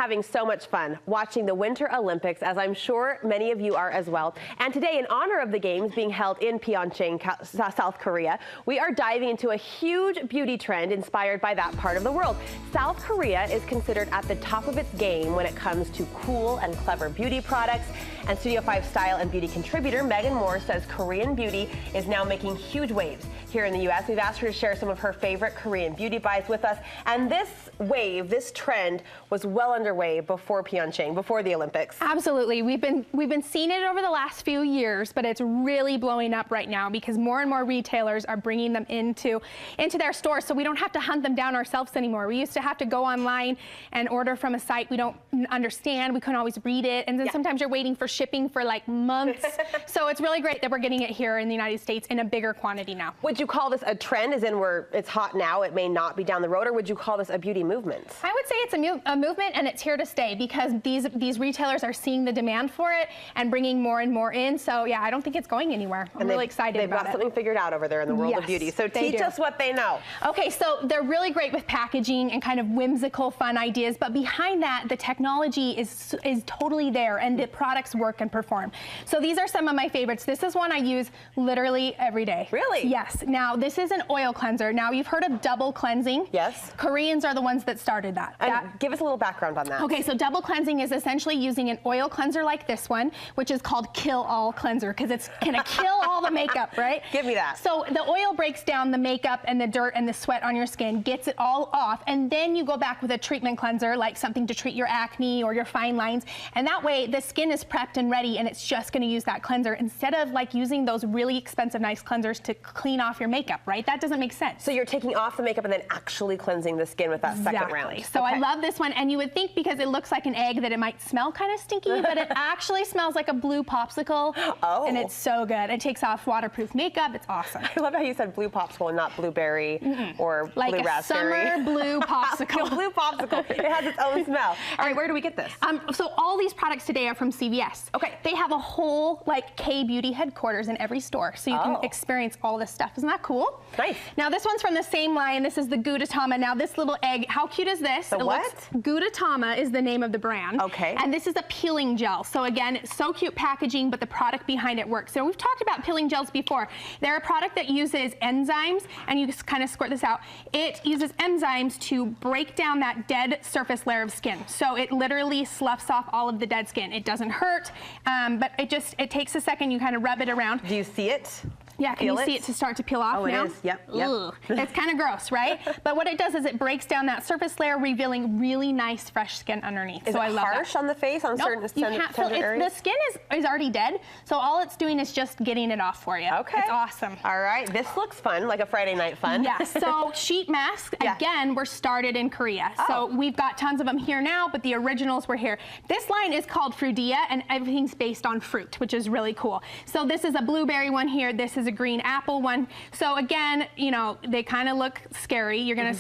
having so much fun watching the Winter Olympics, as I'm sure many of you are as well. And today, in honor of the Games being held in Pyeongchang, South Korea, we are diving into a huge beauty trend inspired by that part of the world. South Korea is considered at the top of its game when it comes to cool and clever beauty products. And Studio 5 style and beauty contributor Megan Moore says Korean beauty is now making huge waves here in the U.S. We've asked her to share some of her favorite Korean beauty buys with us. And this wave, this trend, was well underway before Pyeongchang, before the Olympics. Absolutely. We've been seeing it over the last few years, but it's really blowing up right now because more and more retailers are bringing them into their stores, so we don't have to hunt them down ourselves anymore. We used to have to go online and order from a site we don't understand. We couldn't always read it, and then sometimes you're waiting for shipping for like months. So it's really great that we're getting it here in the United States in a bigger quantity now. Would you call this a trend, as in where it's hot now, it may not be down the road, or would you call this a beauty movement? I would say it's a movement, and it's here to stay because these retailers are seeing the demand for it and bringing more and more in. So yeah, I don't think it's going anywhere. I'm really excited about it. They've got something figured out over there in the world of beauty. So teach us what they know. Okay, so they're really great with packaging and kind of whimsical, fun ideas, but behind that, the technology is totally there, and the products work and perform. So these are some of my favorites. This is one I use literally every day. Really? Yes. Now, this is an oil cleanser. Now, you've heard of double cleansing. Yes. Koreans are the ones that started that. Give us a little background on that. Okay, so double cleansing is essentially using an oil cleanser like this one, which is called Kill All Cleanser, because it's gonna kill all the makeup, right? Give me that. So the oil breaks down the makeup and the dirt and the sweat on your skin, gets it all off, and then you go back with a treatment cleanser, like something to treat your acne or your fine lines, and that way the skin is prepped and ready, and it's just gonna use that cleanser instead of like using those really expensive nice cleansers to clean off your makeup, right? That doesn't make sense. So you're taking off the makeup and then actually cleansing the skin with that second round. So I love this one, and you would think because it looks like an egg that it might smell kind of stinky, but it actually smells like a blue popsicle. Oh. And it's so good. It takes off waterproof makeup. It's awesome. I love how you said blue popsicle and not blueberry or like blue raspberry. Like a summer blue popsicle. Blue popsicle. It has its own smell. All right, where do we get this? So all these products today are from CVS. Okay. They have a whole like K-beauty headquarters in every store, so you can experience all this stuff. Isn't that cool? Nice. Now this one's from the same line. This is the Gudetama. Now this little egg, how cute is this? The what? Gudetama is the name of the brand. Okay. And this is a peeling gel. So again, it's so cute packaging, but the product behind it works. So we've talked about peeling gels before. They're a product that uses enzymes, and you just kind of squirt this out. It uses enzymes to break down that dead surface layer of skin. So it literally sloughs off all of the dead skin. It doesn't hurt, but it takes a second. You kind of rub it around. Do you see it? Yeah, can you see it to start to peel off now? Oh, it is. Yep. It's kind of gross, right? But what it does is it breaks down that surface layer, revealing really nice, fresh skin underneath. Is it harsh on the face on certain tender areas? The skin is already dead, so all it's doing is just getting it off for you. Okay. It's awesome. All right. This looks fun, like a Friday night fun. Yeah. So sheet masks, again, were started in Korea. So we've got tons of them here now, but the originals were here. This line is called Frudia, and everything's based on fruit, which is really cool. So this is a blueberry one here. This is a green apple one. So again, you know, they kind of look scary. You're gonna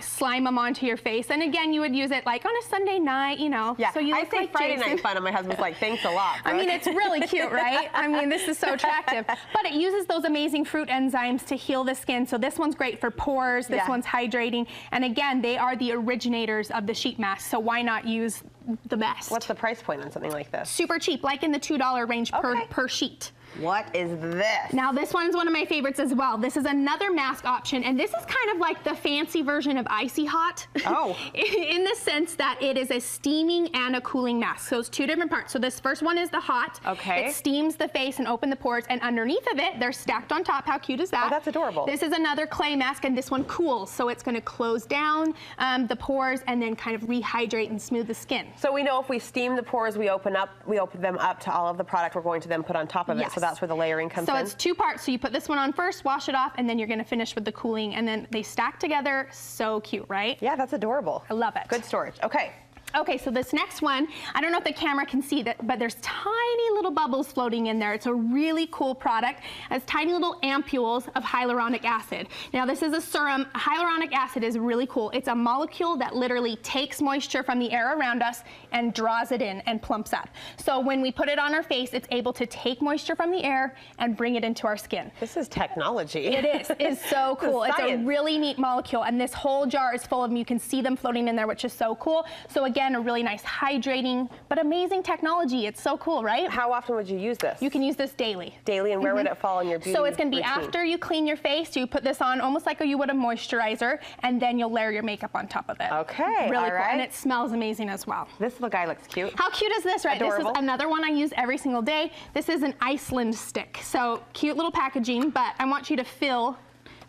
slime them onto your face, and again, you would use it like on a Sunday night, you know. Yeah. So you I look say like Friday Jason. night fun, and my husband's like, thanks a lot. I mean, it's really cute, right? I mean, this is so attractive. But it uses those amazing fruit enzymes to heal the skin. So this one's great for pores. This one's hydrating. And again, they are the originators of the sheet mask. So why not use the best? What's the price point on something like this? Super cheap, like in the $2 range per sheet. What is this? Now this one is one of my favorites as well. This is another mask option, and this is kind of like the fancy version of Icy Hot. Oh. In the sense that it is a steaming and a cooling mask. So it's two different parts. So this first one is the hot. Okay. It steams the face and opens the pores, and underneath of it, they're stacked on top. How cute is that? Oh, that's adorable. This is another clay mask, and this one cools. So it's gonna close down the pores and then kind of rehydrate and smooth the skin. So we know if we steam the pores, we open them up to all of the product we're going to then put on top of it. So that's where the layering comes in. So it's two parts. So you put this one on first, wash it off, and then you're gonna finish with the cooling, and then they stack together. So cute, right? Yeah, that's adorable. I love it. Good storage. Okay. Okay, so this next one, I don't know if the camera can see that, but there's tiny little bubbles floating in there. It's a really cool product. It has tiny little ampules of hyaluronic acid. Now this is a serum. Hyaluronic acid is really cool. It's a molecule that literally takes moisture from the air around us and draws it in and plumps up. So when we put it on our face, it's able to take moisture from the air and bring it into our skin. This is technology. It is. It's so cool. It's a really neat molecule, and this whole jar is full of them. You can see them floating in there, which is so cool. So again, again, a really nice hydrating, but amazing technology. It's so cool, right? How often would you use this? You can use this daily. Daily, and where would it fall in your beauty So it's going to be routine? after you clean your face, you put this on almost like you would a moisturizer, and then you'll layer your makeup on top of it. Okay, really all cool. right. And it smells amazing as well. This little guy looks cute. How cute is this, right? Adorable. This is another one I use every single day. This is an Iceland stick. So cute little packaging, but I want you to feel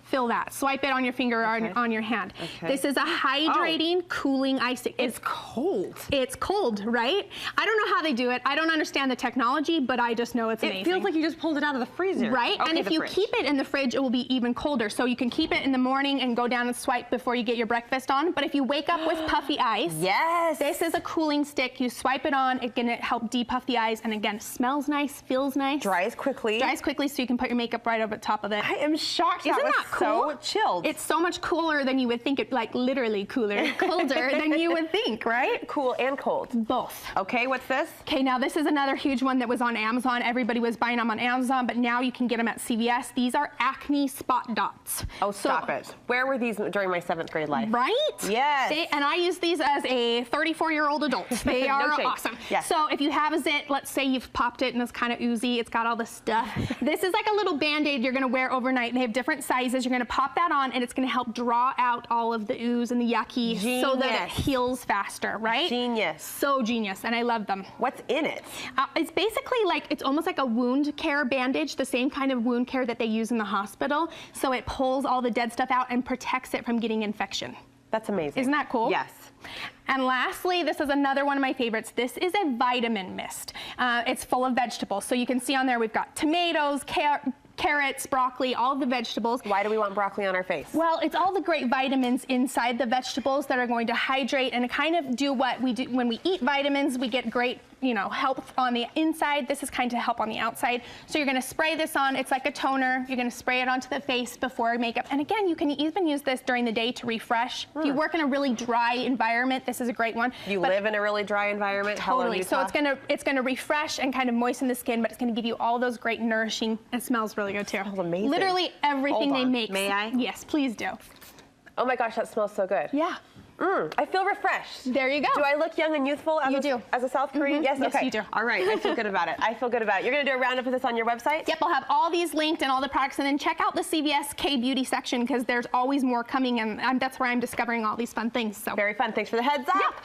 that. Swipe it on your finger or on your hand. Okay. This is a hydrating, cooling ice stick. It's cold. It's cold, right? I don't know how they do it. I don't understand the technology, but I just know it's amazing. It feels like you just pulled it out of the freezer. Right? Okay, and if the you fridge. keep it in the fridge, it will be even colder. So you can keep it in the morning and go down and swipe before you get your breakfast on. But if you wake up with puffy eyes, yes, this is a cooling stick. You swipe it on, it's gonna help depuff the eyes. And again, smells nice, feels nice. dries quickly. Dries quickly so you can put your makeup right over the top of it. I am shocked. Isn't was that cool? So chilled. It's so much cooler than you would think. It like literally colder than you would think, right? cool and cold. Both. Okay, what's this? Okay, now this is another huge one that was on Amazon. Everybody was buying them on Amazon, but now you can get them at CVS. These are acne spot dots. Oh, stop it. Where were these during my 7th grade life? Right? Yes. And I use these as a 34-year-old adult. They No are shame. awesome. Yes. So if you have a zit, let's say you've popped it and it's kind of oozy, it's got all this stuff. This is like a little Band-Aid you're gonna wear overnight. They have different sizes. You're gonna pop that on and it's gonna help draw out all of the ooze and the yucky so that it Genius. heals faster, right? Genius. So genius, and I love them. What's in it? It's basically like, it's almost like a wound care bandage, the same kind of wound care that they use in the hospital. So it pulls all the dead stuff out and protects it from getting infection. That's amazing. Isn't that cool? Yes. And lastly, this is another one of my favorites. This is a vitamin mist. It's full of vegetables. So you can see on there we've got tomatoes, carrots, broccoli, all of the vegetables. Why do we want broccoli on our face? Well, it's all the great vitamins inside the vegetables that are going to hydrate and kind of do what we do when we eat vitamins. We get great, health on the inside. This is kind of help on the outside. So you're going to spray this on. It's like a toner. You're going to spray it onto the face before makeup. And again, you can even use this during the day to refresh. If you work in a really dry environment, this is a great one. You live in a really dry environment. Totally. Hello, so it's gonna refresh and kind of moisten the skin, but it's gonna give you all those great nourishing. It smells really good too. Smells amazing. Literally everything Hold they on. make. May I? Yes, please do. Oh my gosh, that smells so good. Yeah. I feel refreshed. There you go. Do I look young and youthful as, You do. as a South Korean? Yes, Yes, okay. you do. All right, I feel good about it. I feel good about it. You're going to do a roundup of this on your website? Yep, I'll have all these linked and all the products, and then check out the CVS K Beauty section because there's always more coming, and that's where I'm discovering all these fun things. So Very fun. Thanks for the heads up. Yep.